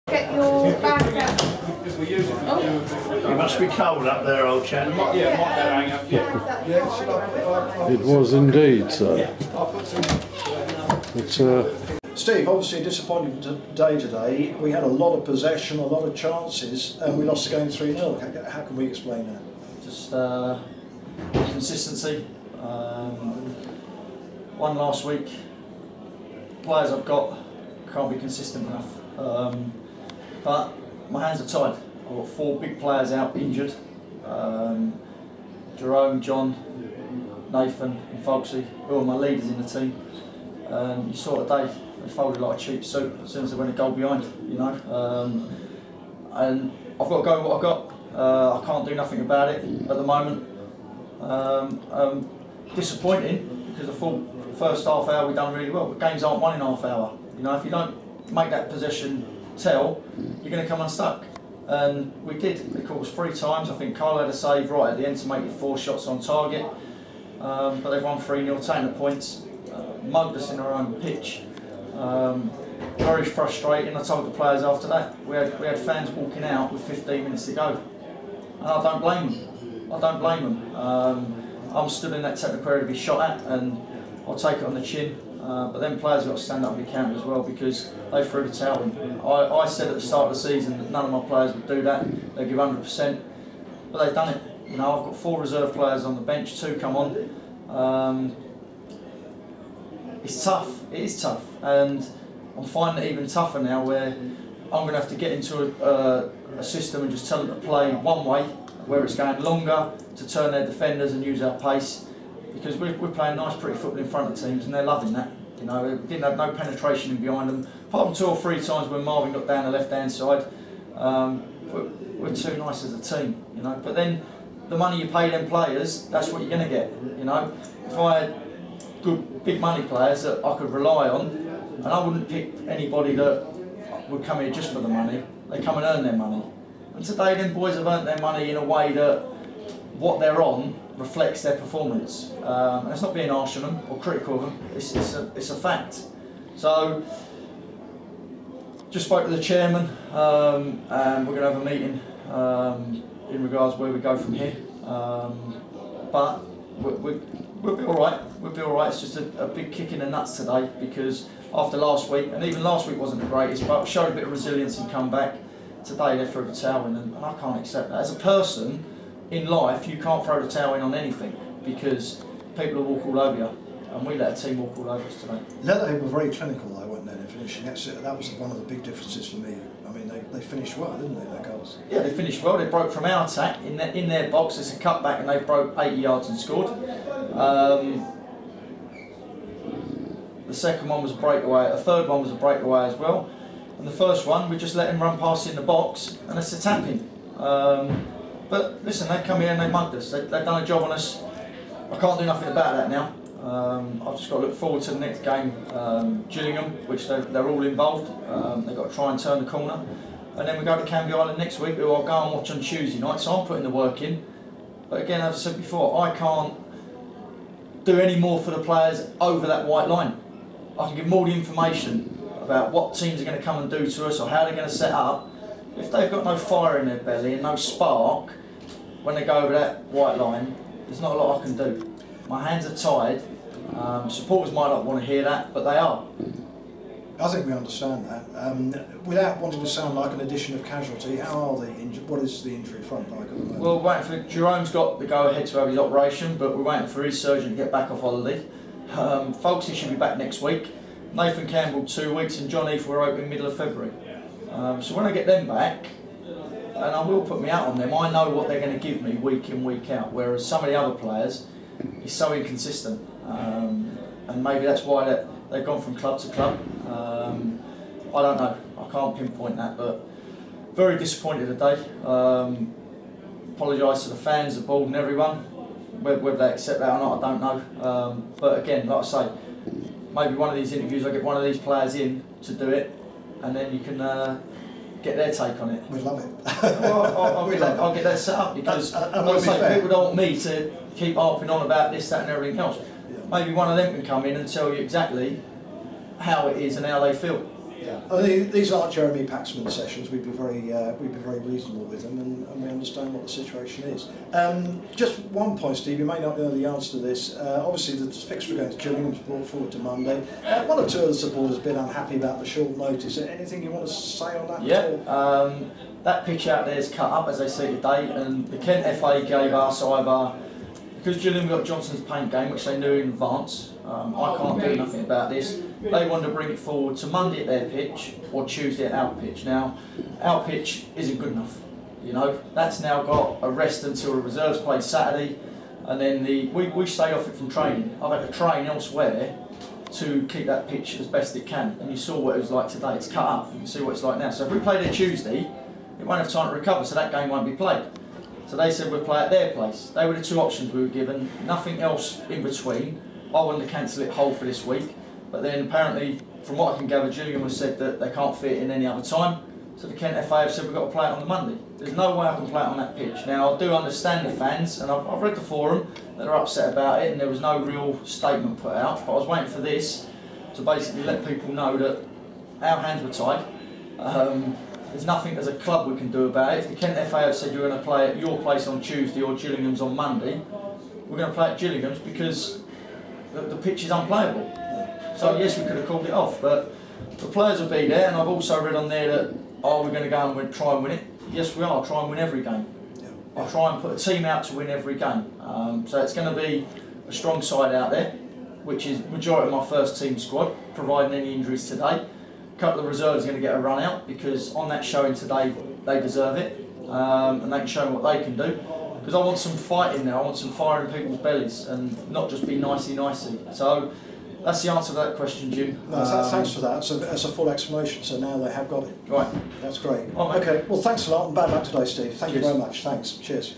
Get your bag out. You must be cold up there, old chap. It was indeed, sir. Steve, obviously a disappointing day today. We had a lot of possession, a lot of chances, and we lost the game 3-0. How can we explain that? Just consistency. One last week. Players I've got can't be consistent enough. But my hands are tied. I've got 4 big players out injured. Jerome, John, Nathan and Folksy, who are my leaders in the team. You saw today, they folded like a cheap soup as soon as they went a goal behind, you know. And I've got to go with what I've got. I can't do nothing about it at the moment. Disappointing, because I thought first half hour we done really well, but games aren't won in half hour. You know, if you don't make that possession tell, you're going to come unstuck. And we did. They caught us 3 times. I think Carl had a save right at the end to make it 4 shots on target. But they've won 3-0, taking the points. Mugged us in our own pitch. Very frustrating. I told the players after that, we had fans walking out with 15 minutes to go. And I don't blame them. I don't blame them. I'm stood in that technical area to be shot at, and I'll take it on the chin. But then players have got to stand up and be counted as well, because they threw the towel in. I said at the start of the season that none of my players would do that. They'd give 100%, but they've done it. You know, I've got 4 reserve players on the bench, 2 come on. It's tough. It is tough, and I'm finding it even tougher now, where I'm going to have to get into a system and just tell them to play one way, where it's going longer to turn their defenders and use our pace. Because we're playing nice, pretty football in front of teams, and they're loving that. You know, we didn't have no penetration in behind them. Apart from 2 or 3 times when Marvin got down the left-hand side, we're too nice as a team. You know, but then the money you pay them players, that's what you're going to get. You know, if I had good, big money players that I could rely on, and I wouldn't pick anybody that would come here just for the money. They come and earn their money. And today, them boys have earned their money in a way that what they're on reflects their performance. And it's not being harsh on them or critical of them, it's a fact. So, just spoke to the chairman, and we're going to have a meeting in regards where we go from here. But we'll be alright, it's just a big kick in the nuts today, because after last week, and even last week wasn't the greatest, but showed a bit of resilience and come back. Today they threw the towel in, and I can't accept that. As a person, in life, you can't throw the towel in on anything, because people will walk all over you, and we let a team walk all over us today. They were very clinical though, weren't they, in finishing? That was one of the big differences for me. I mean, they finished well, didn't they, their goals? Yeah, they finished well. They broke from our attack in their box. It's a cutback, and they broke 80 yards and scored. The second one was a breakaway. The third one was a breakaway as well. And the first one, we just let him run past in the box, and it's a tap-in. But listen, they've come here and they've mugged us. They've done a job on us. I can't do nothing about that now. I've just got to look forward to the next game, Gillingham, which they're all involved. They've got to try and turn the corner. And then we go to Canvey Island next week, who I'll go and watch on Tuesday night, so I'm putting the work in. But again, as I said before, I can't do any more for the players over that white line. I can give them all the information about what teams are going to come and do to us, or how they're going to set up. If they've got no fire in their belly and no spark when they go over that white line, there's not a lot I can do. My hands are tied. Supporters might not want to hear that, but they are. I think we understand that. Without wanting to sound like an addition of casualty, how are they injured? What is the injury front like at the moment? Well, we're waiting for Jerome's got the go-ahead to have his operation, but we're waiting for his surgeon to get back off holiday. Folksy should be back next week. Nathan Campbell 2 weeks, and John Heath we're open middle of February. So when I get them back, and I will put me out on them, I know what they're going to give me week in, week out, whereas some of the other players, it's so inconsistent. And maybe that's why they've gone from club to club. I don't know, I can't pinpoint that, but very disappointed today. Apologise to the fans, the board and everyone. Whether they accept that or not, I don't know. But again, like I say, maybe one of these interviews I get one of these players in to do it, and then you can get their take on it. We'd love it. Well, I'll get that set up, because like I say, people don't want me to keep harping on about this, that and everything else. Yeah. Maybe one of them can come in and tell you exactly how it is and how they feel. Yeah, I mean, these aren't Jeremy Paxman sessions. We'd be very reasonable with them, and we understand what the situation is. Just one point, Steve. You may not know the answer to this. Obviously, the fixture against Gillingham's brought forward to Monday. One or two of the supporters have been unhappy about the short notice. Anything you want to say on that? Yeah, that pitch out there is cut up, as they say today, and the Kent FA gave us either, because Gillingham got Johnson's paint game, which they knew in advance. I can't do nothing about this. They wanted to bring it forward to Monday at their pitch or Tuesday at our pitch. Now, our pitch isn't good enough. You know, that's now got a rest until the reserves play Saturday, and then we stayed off it from training. I've had to train elsewhere to keep that pitch as best it can. And you saw what it was like today. It's cut up. You can see what it's like now. So if we play there Tuesday, it won't have time to recover, so that game won't be played. So they said we'd play at their place. They were the two options we were given, nothing else in between. I wanted to cancel it whole for this week, but then apparently, from what I can gather, Gillingham has said that they can't fit it in any other time. So the Kent FA have said we've got to play it on the Monday. There's no way I can play it on that pitch. Now, I do understand the fans, and I've read the forum that are upset about it, and there was no real statement put out, but I was waiting for this to basically let people know that our hands were tied. There's nothing as a club we can do about it. If the Kent FA have said you're going to play at your place on Tuesday or Gillingham's on Monday, we're going to play at Gillingham's because the pitch is unplayable. So yes, we could have called it off, but the players will be there, and I've also read on there that, oh, we're going to go and try and win it. Yes, we are. I'll try and win every game. I'll try and put a team out to win every game. So it's going to be a strong side out there, which is majority of my first team squad, providing any injuries today. A couple of reserves are going to get a run out because on that showing today they deserve it, and they can show them what they can do. Because I want some fighting now, I want some fire in people's bellies and not just be nicey. So that's the answer to that question, Jim. No, thanks for that. That's a full explanation, so now they have got it. Right. That's great. Right, okay, well thanks a lot and bad luck today, Steve. Thank you very much. Thanks. Cheers.